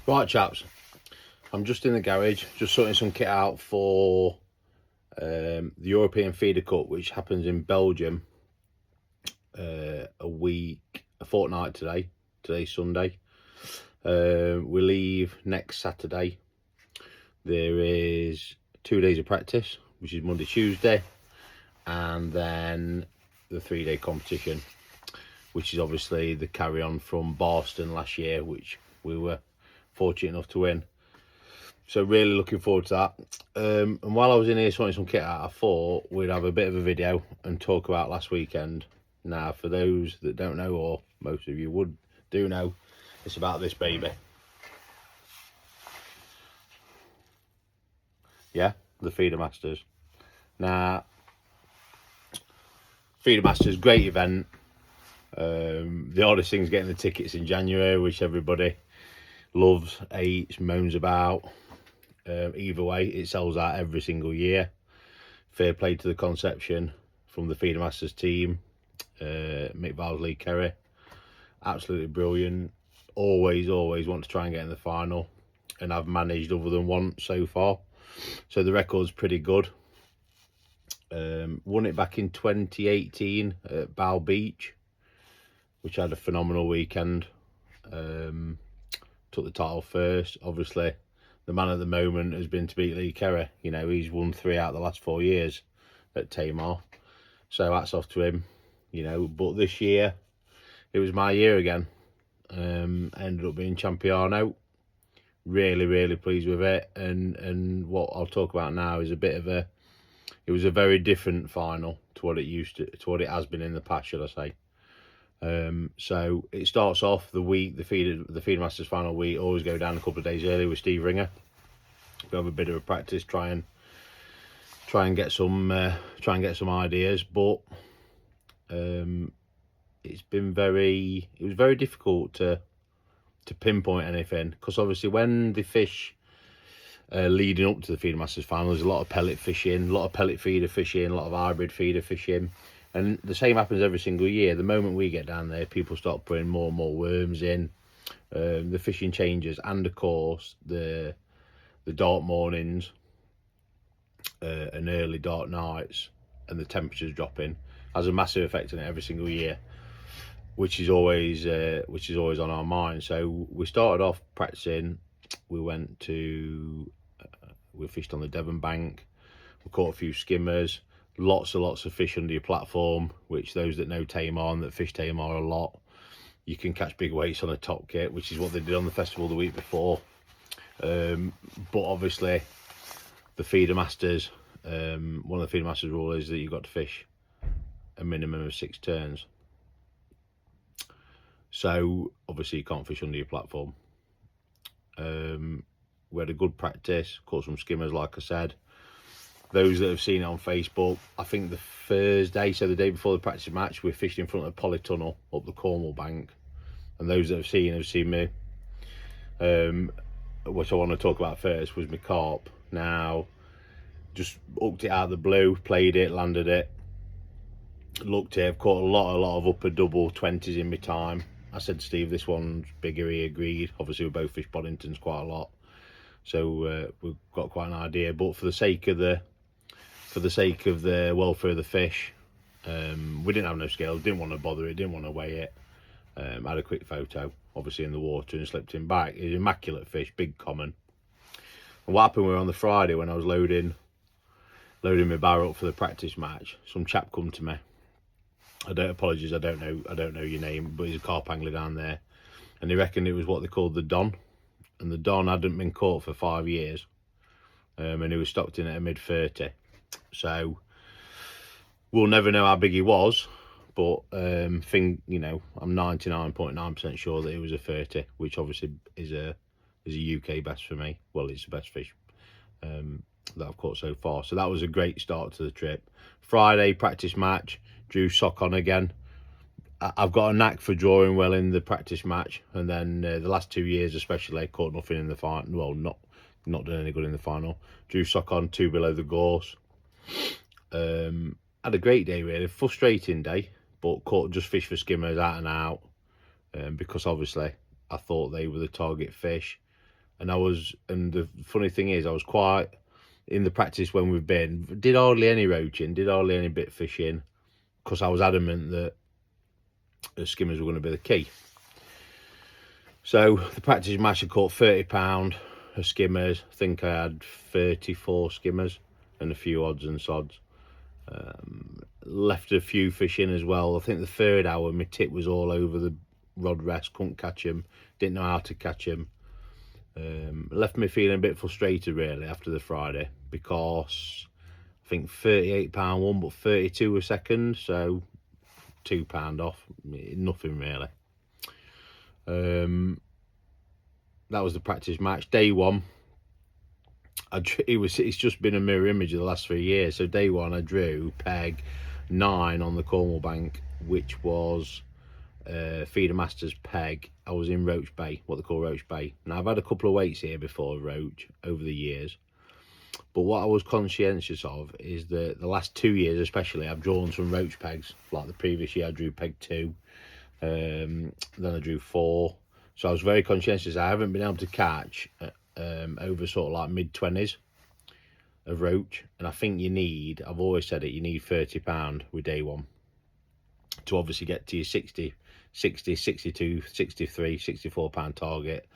Right, chaps, I'm just in the garage, just sorting some kit out for the European Feeder Cup, which happens in Belgium a fortnight today. Today's Sunday. We leave next Saturday. There is 2 days of practice, which is Monday, Tuesday, and then the 3-day competition, which is obviously the carry on from Boston last year, which we were fortunate enough to win. So really looking forward to that. And while I was in here sorting some kit out, I thought we'd have a bit of a video and talk about last weekend. Now, for those that don't know, or most of you do know, it's about this baby. Yeah, the Feedermasters. Now, Feedermasters, great event. The hardest thing's getting the tickets in January, which everybody loves, hates, moans about. Either way, it sells out every single year. Fair play to the conception from the Feedermasters team. Mick Val's Lee Kerry, absolutely brilliant. Always want to try and get in the final, and I've managed other than once so far, so the record's pretty good. Won it back in 2018 at Bow Beach, which had a phenomenal weekend. Took the title first. Obviously the man at the moment has been to beat Lee Kerry. You know, he's won 3 out of the last 4 years at Tamar, so hats off to him. You know, but this year it was my year again. Ended up being Champiano. Really pleased with it, and what I'll talk about now is it was a very different final to what it has been in the past, should I say. So it starts off the Feedermasters final week. Always go down a couple of days early with Steve Ringer. We have a bit of a practice, try and get some ideas, but it was very difficult to pinpoint anything, because obviously when the fish leading up to the Feedermasters final, there's a lot of pellet fishing, a lot of pellet feeder fishing, a lot of hybrid feeder fishing, and the same happens every single year. The moment we get down there, people start putting more and more worms in. The fishing changes, and of course the dark mornings and early dark nights, and the temperatures dropping has a massive effect on it every single year, which is always on our mind. So we started off practicing. We fished on the Devon bank. We caught a few skimmers, lots of fish under your platform, which those that know Tamar and that fish Tamar a lot, you can catch big weights on a top kit, which is what they did on the festival the week before. But obviously the Feedermasters, one of the Feedermasters rules is that you've got to fish a minimum of 6 turns. So obviously you can't fish under your platform. We had a good practice, caught some skimmers, like I said. Those that have seen it on Facebook, I think the Thursday, so the day before the practice match, we fished in front of the polytunnel up the Cornwall bank, and those that have seen me. What I want to talk about first was my carp. Now, just hooked it out of the blue, played it, landed it, looked it. I've caught a lot of upper double 20s in my time. I said to Steve, this one's bigger. He agreed. Obviously we both fish Boddingtons quite a lot, so we've got quite an idea. But for the sake of the welfare of the fish, we didn't have no scales, didn't want to bother it, didn't want to weigh it. Had a quick photo, obviously in the water, and slipped him back. He's an immaculate fish, big common. And what happened, we were on the Friday when I was loading my barrel up for the practice match. Some chap come to me. I don't know your name, but he's a carp angler down there, and he reckoned it was what they called the Don, and the Don hadn't been caught for 5 years, and he was stocked in at a mid-30. So we'll never know how big he was, but I'm 99.9% sure that it was a 30, which obviously is a UK best for me. Well, it's the best fish that I've caught so far. So that was a great start to the trip. Friday practice match, drew sock on again. I've got a knack for drawing well in the practice match, and then the last 2 years especially, caught nothing in the final. Well, not done any good in the final. Drew sock on 2 below the gorse. Had a great day, really. Frustrating day, but caught just fish for skimmers out and out, because obviously I thought they were the target fish. and the funny thing is, I was quite in the practice when we've been, did hardly any roaching, did hardly any bit fishing, because I was adamant that the skimmers were going to be the key. So the practice match, I caught £30 of skimmers. I think I had 34 skimmers and a few odds and sods. Left a few fish in as well. I think the third hour my tip was all over the rod rest, couldn't catch him, didn't know how to catch him. Left me feeling a bit frustrated really after the Friday, because I think £38 won, but 32 a second, so £2 off, nothing really. That was the practice match. Day one, it's just been a mirror image of the last 3 years. So day one, I drew peg 9 on the Cornwall bank, which was Feedermasters peg. I was in Roach Bay, what they call Roach Bay. Now I've had a couple of weights here before roach over the years, but what I was conscientious of is that the last 2 years especially, I've drawn some roach pegs. Like the previous year I drew peg 2, then I drew 4. So I was very conscientious. I haven't been able to catch over sort of like mid-20s of roach, and I think you need, I've always said it, you need £30 with day one to obviously get to your 60, 62, 63, £64 target,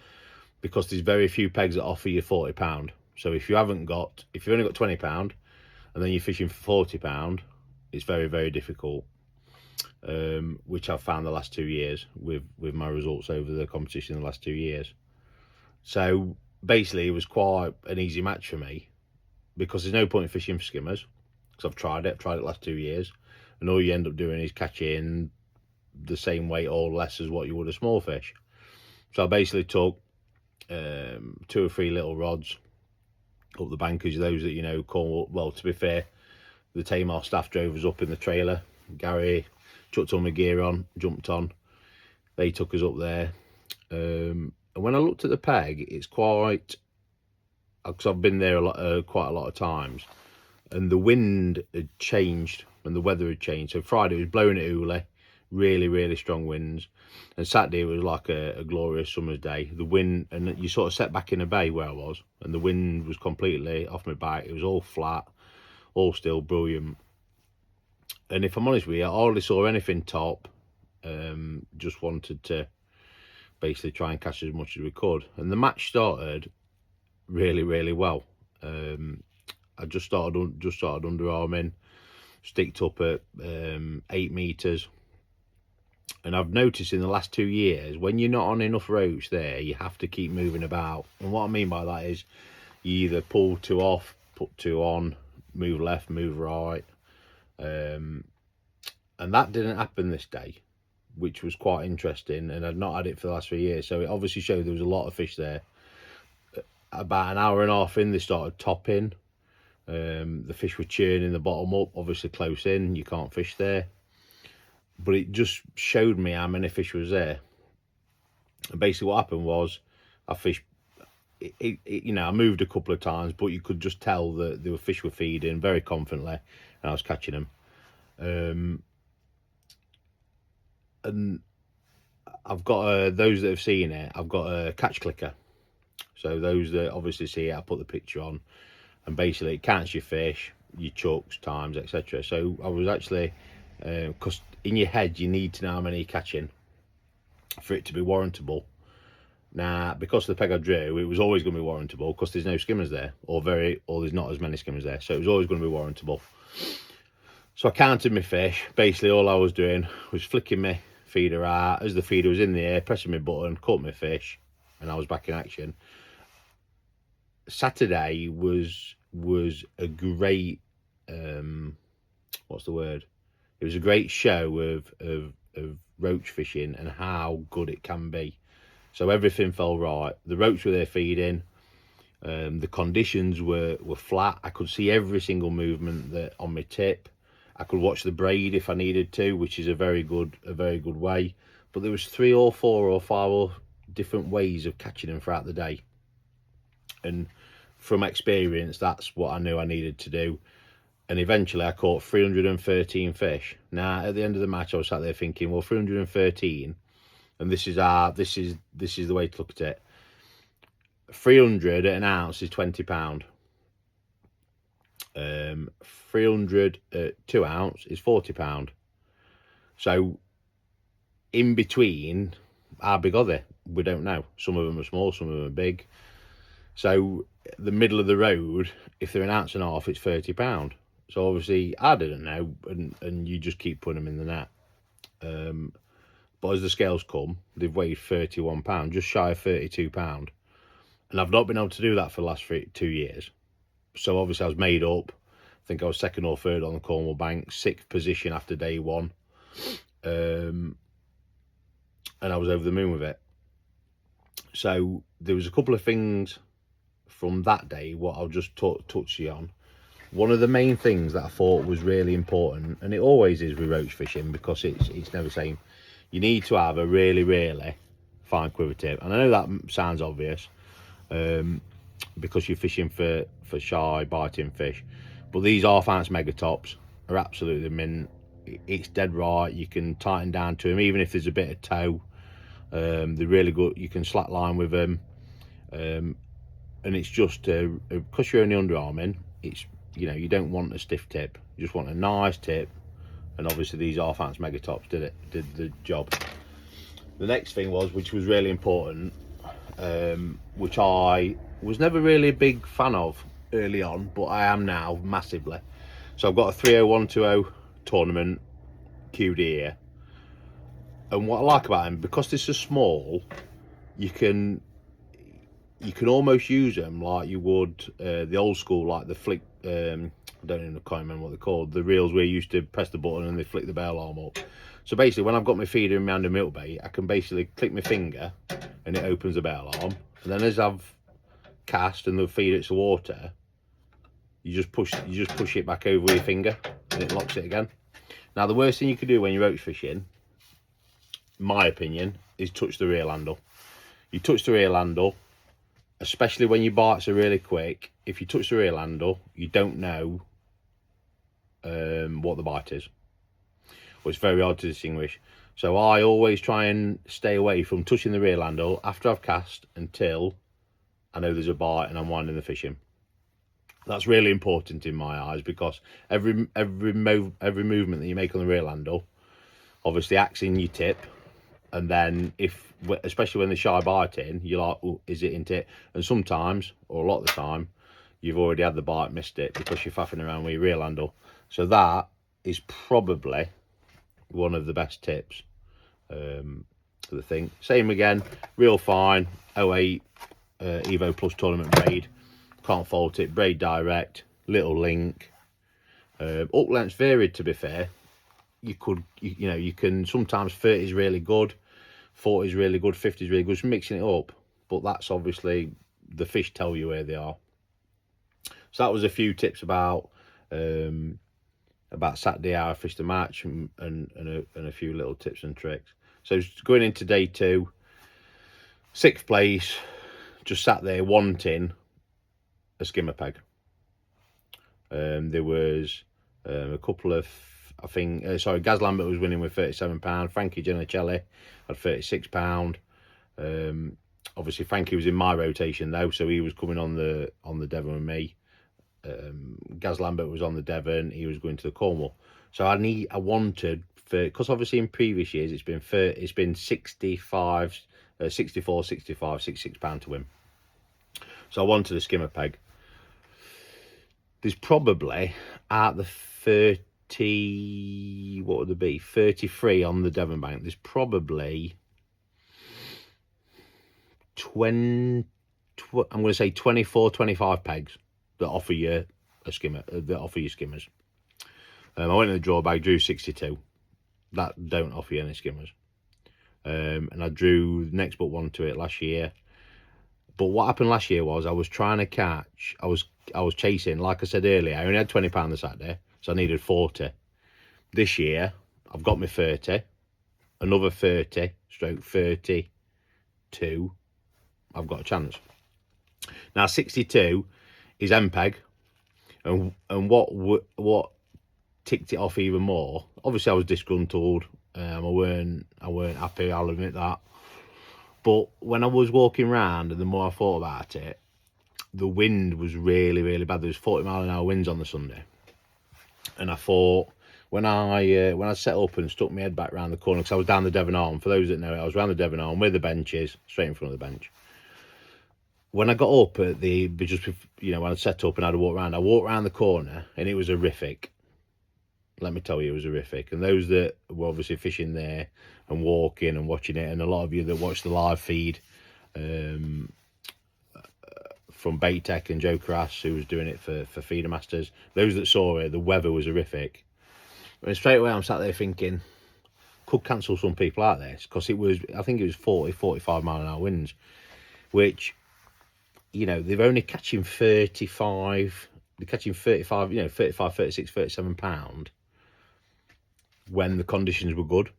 because there's very few pegs that offer you £40. So if you've only got £20 and then you're fishing for £40, it's very, very difficult. Which I've found the last 2 years with my results over the competition in the last 2 years. So basically it was quite an easy match for me, because there's no point in fishing for skimmers, because I've tried it the last 2 years, and all you end up doing is catching the same weight or less as what you would a small fish. So I basically took 2 or 3 little rods up the bankers, those that, you know, Cornwall. Well, to be fair, the Tamar staff drove us up in the trailer. Gary chucked all my gear on, jumped on, they took us up there. And when I looked at the peg, it's quite, because I've been there quite a lot of times, and the wind had changed and the weather had changed. So Friday it was blowing at Ule, really, really strong winds, and Saturday it was like a glorious summer's day. The wind, and you sort of set back in a bay where I was, and the wind was completely off my back. It was all flat, all still, brilliant. And if I'm honest with you, I hardly saw anything top. Just wanted to basically try and catch as much as we could. And the match started really, really well. I just started underarming, sticked up at 8 meters. And I've noticed in the last 2 years, when you're not on enough roach there, you have to keep moving about. And what I mean by that is you either pull 2 off, put 2 on, move left, move right. And that didn't happen this day, which was quite interesting, and I'd not had it for the last 3 years, so it obviously showed there was a lot of fish there. About an hour and a half in, they started topping. The fish were churning the bottom up, obviously close in, you can't fish there, but it just showed me how many fish was there. And basically what happened was I fished, you know, I moved a couple of times, but you could just tell that the fish were feeding very confidently, and I was catching them. And I've got those that have seen it, I've got a catch clicker. So those that obviously see it, I put the picture on, and basically it counts your fish, your chucks, times, etc. So I was actually, because in your head you need to know how many you're catching for it to be warrantable. Now, because of the peg I drew, it was always going to be warrantable, because there's no skimmers there, or there's not as many skimmers there, so it was always going to be warrantable. So I counted my fish. Basically all I was doing was flicking my feeder out as the feeder was in the air, pressing my button, caught my fish, and I was back in action. Saturday was a great, what's the word? It was a great show of roach fishing and how good it can be. So everything fell right. The roach were there feeding. The conditions were flat. I could see every single movement that on my tip. I could watch the braid if I needed to, which is a very good way. But there was 3 or 4 or 5 different ways of catching them throughout the day. And from experience, that's what I knew I needed to do. And eventually I caught 313 fish. Now, at the end of the match, I was sat there thinking, well, 313, and this is the way to look at it. 300 at an ounce is £20. 300 at 2 ounce is £40. So in between, how big are they? We don't know. Some of them are small, some of them are big. So the middle of the road, if they're an ounce and a half, it's £30. So obviously I didn't know, and you just keep putting them in the net. But as the scales come, they've weighed £31, just shy of £32. And I've not been able to do that for the last 2 years. So obviously I was made up. I think I was second or third on the Cornwall Bank, 6th position after day one. And I was over the moon with it. So there was a couple of things from that day what I'll just touch you on. One of the main things that I thought was really important, and it always is with roach fishing, because it's never the same. You need to have a really, really fine quiver tip. And I know that sounds obvious, because you're fishing for shy biting fish, but these half-ounce megatops are absolutely mint. It's dead right. You can tighten down to them even if there's a bit of toe. They're really good. You can slack line with them, and it's just because you're only underarming, it's, you know, you don't want a stiff tip, you just want a nice tip. And obviously these half-ounce megatops did the job. The next thing was, which was really important, which I was never really a big fan of early on, but I am now massively. So I've got a 30120 tournament QD here, and what I like about them, because they're so small, you can almost use them like you would the old school, like the flick, I can't remember what they're called, the reels where you used to press the button and they flick the bail arm up. So basically when I've got my feeder in my hand and milk bait, I can basically click my finger and it opens the bail arm, and then as I've cast and the feeder hits the water, you just push it back over with your finger and it locks it again. Now the worst thing you could do when you're roach fishing, in my opinion, is touch the reel handle. You touch the reel handle, especially when your bites are really quick. If you touch the reel handle, you don't know what the bite is. Well, it's very hard to distinguish. So I always try and stay away from touching the reel handle after I've cast until I know there's a bite and I'm winding the fishing. That's really important in my eyes, because every movement that you make on the reel handle obviously acts in your tip. And then especially when they're shy biting, you're like, oh, is it in tip? And sometimes, or a lot of the time, you've already had the bite, missed it, because you're faffing around with your reel handle. So that is probably one of the best tips for the thing. Same again, real fine, 08 Evo Plus tournament braid. Can't fault it, braid direct, little link. Up lengths varied, to be fair. You can sometimes 30 is really good, 40 is really good, 50 is really good, just mixing it up. But that's obviously, the fish tell you where they are. So that was a few tips about Saturday how I fished a match, and a few little tips and tricks. So going into day 2, 6th place, just sat there wanting a skimmer peg. There was a couple of, I think, Gaz Lambert was winning with £37. Frankie Genicelli had £36. Obviously Frankie was in my rotation though, so he was coming on the Devon with me. Gaz Lambert was on the Devon, he was going to the Cornwall. So I wanted, because obviously in previous years it's been 64, 65, £66 to win. So I wanted a skimmer peg. There's probably, out the 30, what would there be, 33 on the Devon Bank, there's probably 20, I'm going to say 24, 25 pegs that offer you a skimmer, that offer you skimmers. I went in the draw bag, drew 62. That don't offer you any skimmers. And I drew the next but one to it last year. But what happened last year was I was trying to catch, I was chasing, like I said earlier, I only had £20 the Saturday, so I needed 40. This year, I've got my 30, another 30, stroke 32, I've got a chance. Now 62 is MPEG, and what ticked it off even more, obviously I was disgruntled, I weren't happy, I'll admit that. But when I was walking around, and the more I thought about it, the wind was really, really bad. There was 40-mile-an-hour winds on the Sunday, and I thought when I set up and stuck my head back round the corner, because I was down the Devon Arm. For those that know it, I was round the Devon Arm where the bench is, straight in front of the bench. When I got up at when I set up and I had to walk around, I walked around the corner and it was horrific. Let me tell you, it was horrific. And those that were obviously fishing there and walking and watching it, and a lot of you that watched the live feed from Bait Tech and Joe Crass, who was doing it for Feedermasters, those that saw it, the weather was horrific. And straight away I'm sat there thinking, could cancel some people out there, because I think it was 40, 45-mile-an-hour winds, which, they're only catching 35, they're catching 35, 35, 36, 37 pound when the conditions were good.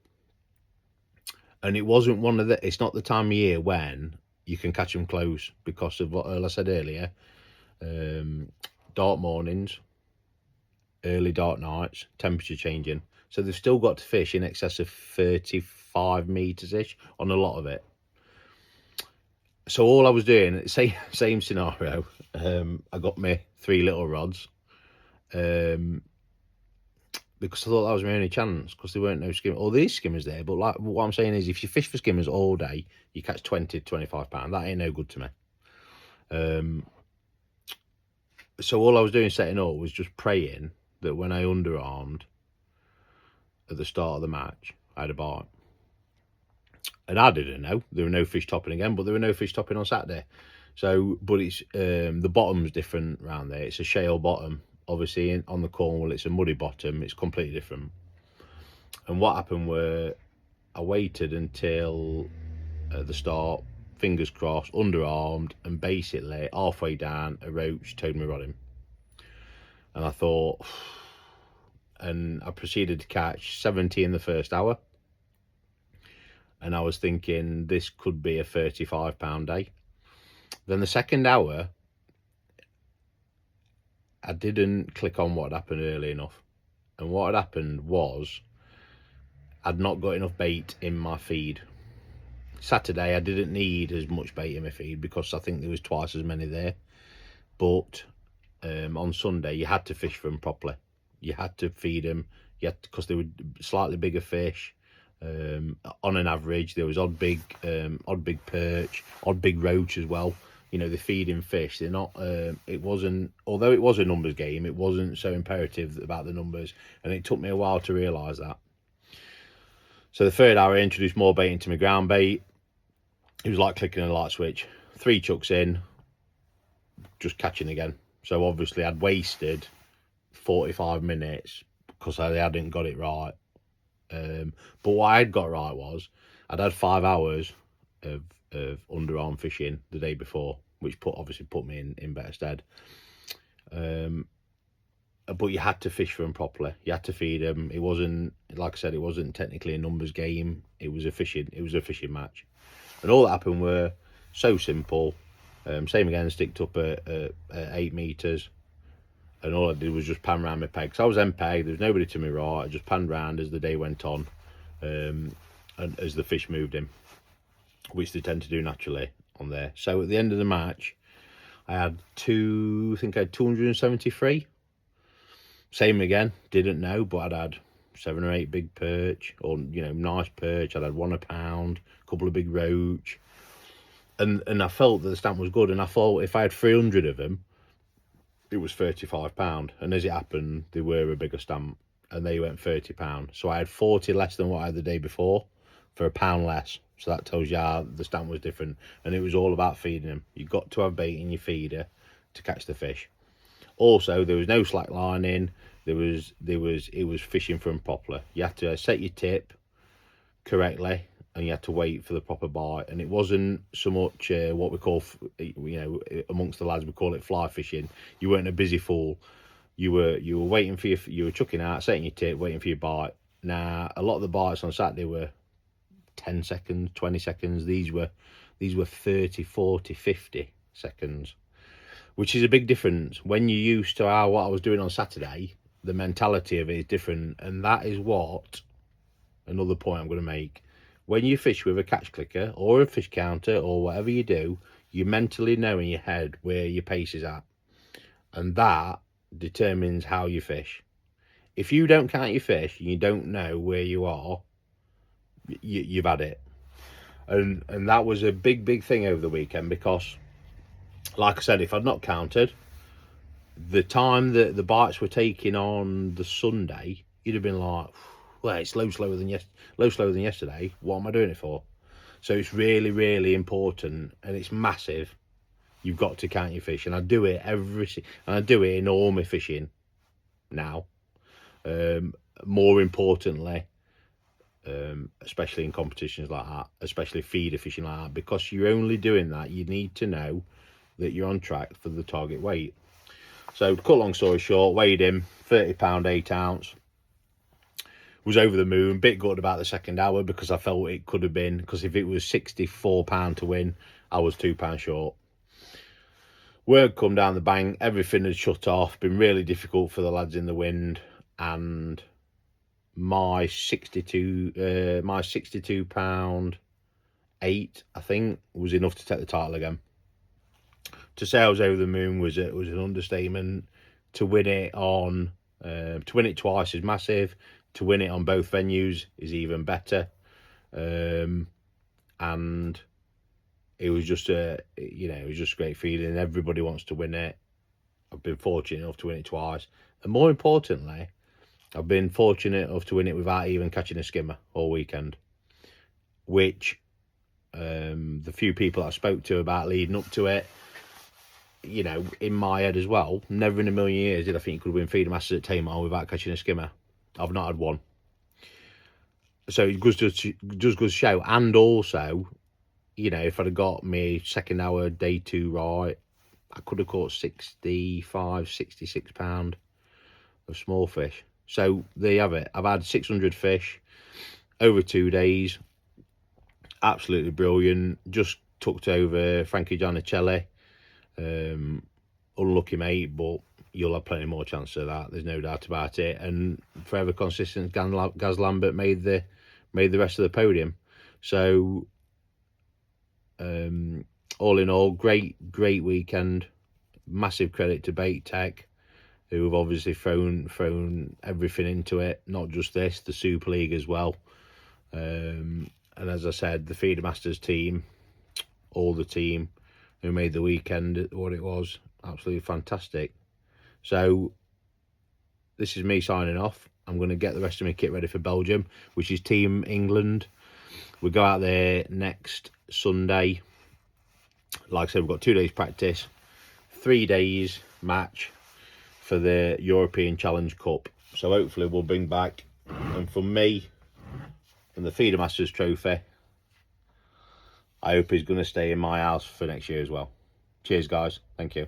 And it wasn't it's not the time of year when you can catch them close, because of what I said earlier, dark mornings, early dark nights, temperature changing. So they've still got to fish in excess of 35 metres-ish on a lot of it. So all I was doing, same scenario, I got my 3 little rods, because I thought that was my only chance, because there weren't no skimmers. Or there is skimmers there, but like what I'm saying is, if you fish for skimmers all day, you catch 20 to 25 pound. That ain't no good to me. So all I was doing setting up was just praying that when I underarmed at the start of the match, I had a bite. And I didn't know there were no fish topping again, but there were no fish topping on Saturday. So, but it's the bottom's different around there. It's a shale bottom. Obviously, on the Cornwall, it's a muddy bottom. It's completely different. And what happened were, I waited until at the start, fingers crossed, underarmed, and basically halfway down, a roach towed me rod in. And I thought, and I proceeded to catch 70 in the first hour. And I was thinking, this could be a 35 pound day. Then the second hour, I didn't click on what had happened early enough. And what had happened was, I'd not got enough bait in my feed. Saturday, I didn't need as much bait in my feed, because I think there was twice as many there. But on Sunday, you had to fish for them properly. You had to feed them, because they were slightly bigger fish. On an average, there was odd big perch, odd big roach as well. They're feeding fish. They're not. It wasn't. Although it was a numbers game, it wasn't so imperative about the numbers, and it took me a while to realise that. So the third hour, I introduced more bait into my ground bait. It was like clicking a light switch. 3 chucks in, just catching again. So obviously, I'd wasted 45 minutes because I hadn't got it right. But what I'd got right was, I'd had 5 hours of underarm fishing the day before, which obviously put me in better stead. But you had to fish for them properly. You had to feed them. It wasn't, like I said, it wasn't technically a numbers game. It was a fishing match. And all that happened were so simple. Same again, sticked up at 8 metres. And all I did was just pan round my peg. So I was end-pegged, there was nobody to my right. I just panned round as the day went on, and as the fish moved in, which they tend to do naturally on there. So at the end of the match, I had 273. Same again, didn't know, but I'd had 7 or 8 big perch, or nice perch. I'd had 1 a pound, a couple of big roach, and I felt that the stamp was good. And I thought if I had 300 of them, it was 35 pound. And as it happened, they were a bigger stamp, and they went 30 pound. So I had 40 less than what I had the day before for a pound less. So that tells you the stamp was different. And it was all about feeding them. You got to have bait in your feeder to catch the fish. Also, there was no slack lining. It was fishing for them properly. You had to set your tip correctly, and you had to wait for the proper bite. And it wasn't so much what we call, amongst the lads, we call it fly fishing. You weren't a busy fool. You were waiting for you were chucking out, setting your tip, waiting for your bite. Now, a lot of the bites on Saturday were 10 seconds, 20 seconds. These were 30, 40, 50 seconds, which is a big difference. When you're used to what I was doing on Saturday, the mentality of it is different. And that is what, another point I'm going to make, when you fish with a catch clicker or a fish counter or whatever you do, you mentally know in your head where your pace is at, and that determines how you fish. If you don't count your fish and you don't know where you are, you've had it. And that was a big thing over the weekend, because like I said, if I'd not counted the time that the bites were taking on the Sunday, you'd have been like, well, it's slower than yesterday. What am I doing it for? So it's really important, and it's massive. You've got to count your fish, and I do it in all my fishing now. More importantly, especially in competitions like that, especially feeder fishing like that, because you're only doing that, you need to know that you're on track for the target weight. So to cut long story short, weighed him, 30 pound 8 ounce. Was over the moon, bit gutted about the second hour, because I felt it could have been, because if it was 64 pound to win, I was £2 short. Word come down the bank, everything had shut off, been really difficult for the lads in the wind, and my 62 pound 8, I think, was enough to take the title again. To say I was over the moon was an understatement. To win it twice is massive. To win it on both venues is even better. And it was just it was just a great feeling. Everybody wants to win it. I've been fortunate enough to win it twice, and more importantly, I've been fortunate enough to win it without even catching a skimmer all weekend, which the few people I spoke to about leading up to it, in my head as well, never in a million years did I think you could win Feedermasters at Tamar without catching a skimmer. I've not had one. So it just goes to show. And also, if I'd have got my second hour day 2 right, I could have caught 65, 66 pound of small fish. So there you have it. I've had 600 fish over 2 days. Absolutely brilliant. Just tucked over Frankie Giannicelli. Unlucky mate, but you'll have plenty more chance of that. There's no doubt about it. And forever consistent, Gaz Lambert made the rest of the podium. So all in all, great weekend. Massive credit to Bait Tech, who have obviously thrown everything into it. Not just this, the Super League as well. And as I said, the Feedermasters team, all the team who made the weekend what it was, absolutely fantastic. So this is me signing off. I'm going to get the rest of my kit ready for Belgium, which is Team England. We go out there next Sunday. Like I said, we've got 2 days practice, 3 days match for the European Challenge Cup. So hopefully we'll bring back, and from me, and the Feedermasters trophy, I hope he's going to stay in my house for next year as well. Cheers, guys. Thank you.